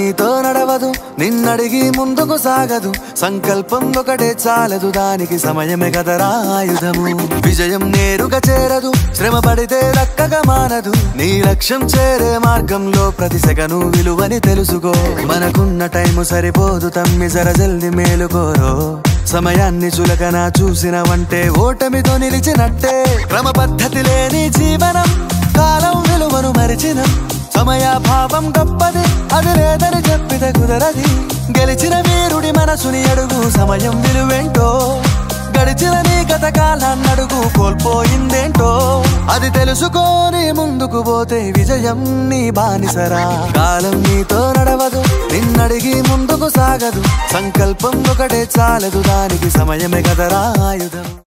నీతో నడవదు నిన్నడిగి ముందుకు సాగదు సంకల్పం ఒకటే చాలదు దానికి సమయమే కదరా ఆయుధము విజయం నేరుగా చేరదు శ్రమ పడితే దక్కగా మానదు నీ లక్ష్యం చేరే మార్గంలో ప్రతి సెకను విలువని తెలుసుకో మనకున్న టైము సరిపోదు తమ్మి జర జల్ది మేలుకోరో సమయాన్ని చులకన చూసినవంటే ఓటమితో నిలిచినట్టే క్రమ పద్ధతి లేని జీవనం కాలం విలువను మరిచిన సమయాభావం గొప్పది అది లేదని చెప్పితే కుదరది గెలిచిన వీరుడి మనసుని అడుగు సమయం విలువేంటో గడిచిన నీ గత కాలాన్నడుగు కోల్పోయిందేంటో అది తెలుసుకొని ముందుకు పోతే విజయం నీ బానిసరా కాలం నీతో నడవదు నిన్నడిగి ముందుకు సాగదు సంకల్పం ఒకటే చాలదు దానికి సమయమే కదరా ఆయుధం